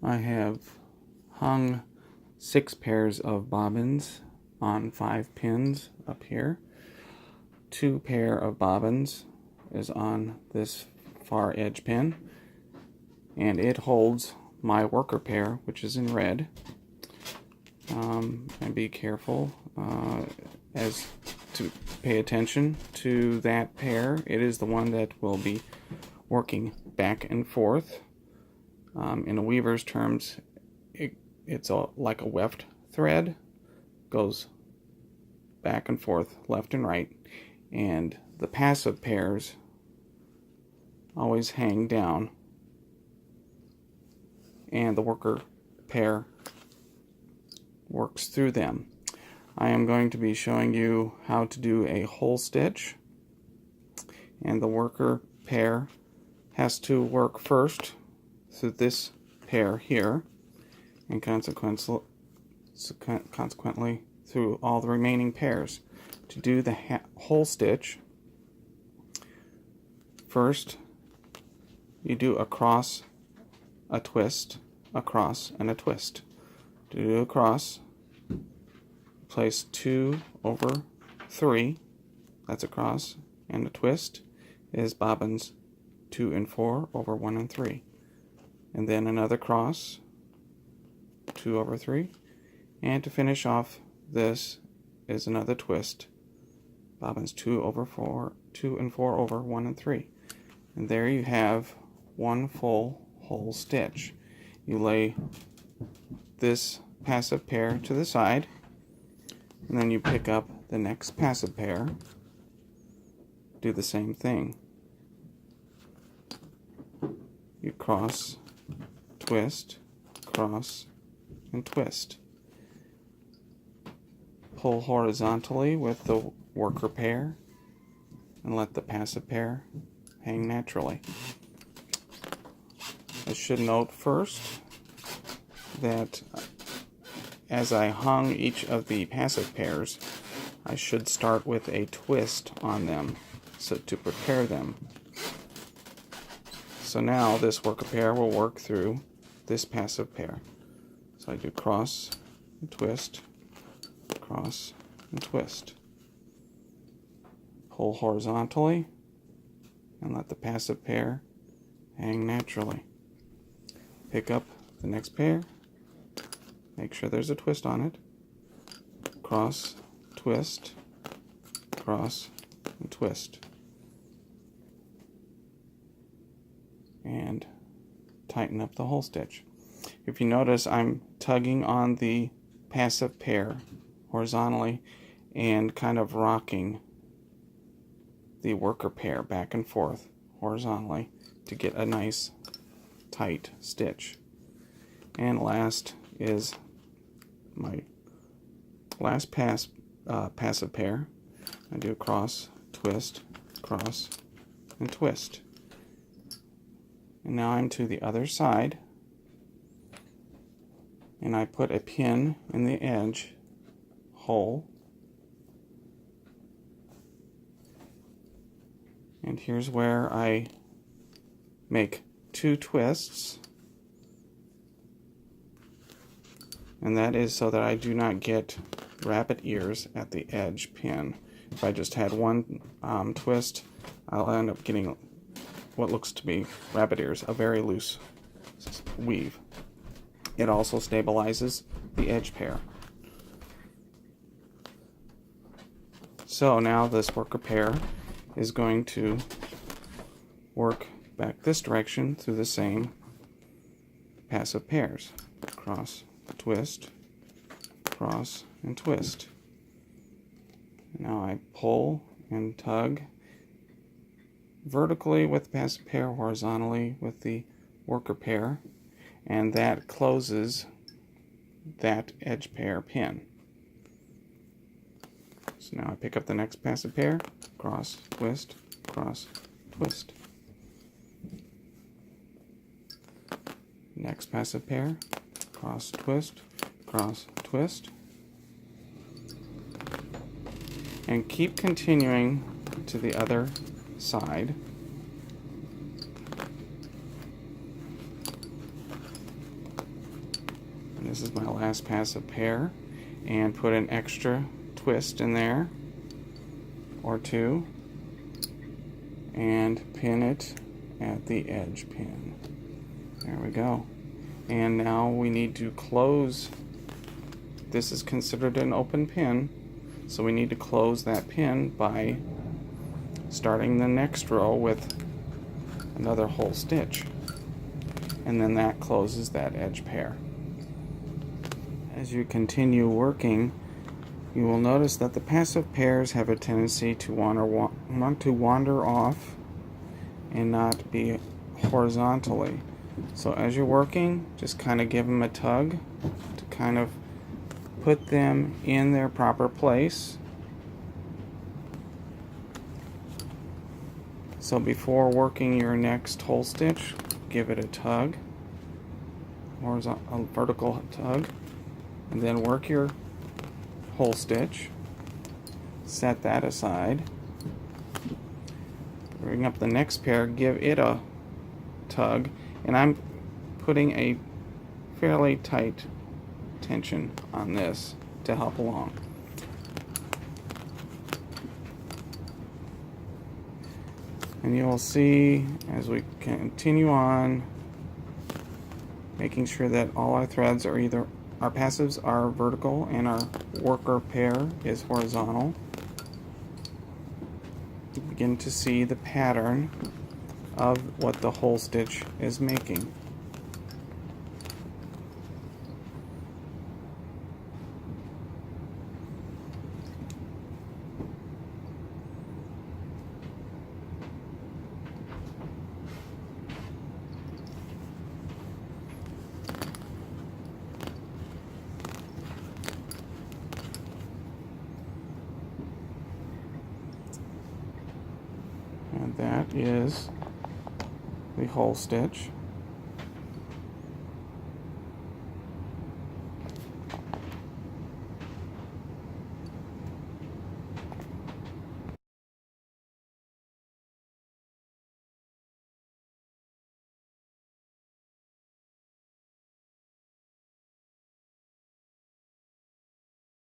I have hung 6 pairs of bobbins on 5 pins up here. 2 pair of bobbins is on this far edge pin, and it holds my worker pair, which is in red. And be careful as to pay attention to that pair. It is the one that will be working back and forth. In a weaver's terms, it's like a weft thread, goes back and forth, left and right, and the passive pairs always hang down, and the worker pair works through them. I am going to be showing you how to do a hole stitch, and the worker pair has to work first through this pair here, and consequently through all the remaining pairs. To do the hole stitch, first you do a cross, a twist, a cross, and a twist. To do a cross, place 2 over 3, that's a cross, and a twist is bobbins 2 and 4 over 1 and 3. And then another cross, 2 over 3, and to finish off this is another twist, bobbins 2 over 4, 2 and 4 over 1 and 3. And there you have one full hole stitch. You lay this passive pair to the side, and then you pick up the next passive pair, do the same thing. You cross, twist, cross, and twist. Pull horizontally with the worker pair and let the passive pair hang naturally. I should note first that as I hung each of the passive pairs, I should start with a twist on them so to prepare them. So now this worker pair will work through this passive pair. So I do cross and twist, cross and twist. Pull horizontally and let the passive pair hang naturally. Pick up the next pair, make sure there's a twist on it, cross, twist, cross, and twist. And tighten up the hole stitch. If you notice, I'm tugging on the passive pair horizontally and kind of rocking the worker pair back and forth horizontally to get a nice tight stitch. And last is my last passive pair. I do cross, twist, cross, and twist. And now I'm to the other side, and I put a pin in the edge hole, and here's where I make 2 twists, and that is so that I do not get rabbit ears at the edge pin. If I just had one twist, I'll end up getting what looks to be rabbit ears, a very loose weave. It also stabilizes the edge pair. So now this worker pair is going to work back this direction through the same passive pairs. Cross, twist, cross, and twist. Now I pull and tug vertically with the passive pair, horizontally with the worker pair, and that closes that edge pair pin. So now I pick up the next passive pair, cross, twist, twist. Next passive pair, cross, twist, twist. And keep continuing to the other side. This is my last passive pair, and put an extra twist in there or two and pin it at the edge pin. There we go. And now we need to close. This is considered an open pin, so we need to close that pin by starting the next row with another whole stitch, and then that closes that edge pair. As you continue working, you will notice that the passive pairs have a tendency to want to wander off and not be horizontally. So as you're working, just kind of give them a tug to kind of put them in their proper place. So before working your next hole stitch, give it a tug, a vertical tug, and then work your hole stitch. Set that aside. Bring up the next pair, give it a tug, and I'm putting a fairly tight tension on this to help along. And you will see as we continue on, making sure that all our threads are either, our passives are vertical and our worker pair is horizontal. You begin to see the pattern of what the hole stitch is making. And that is the hole stitch.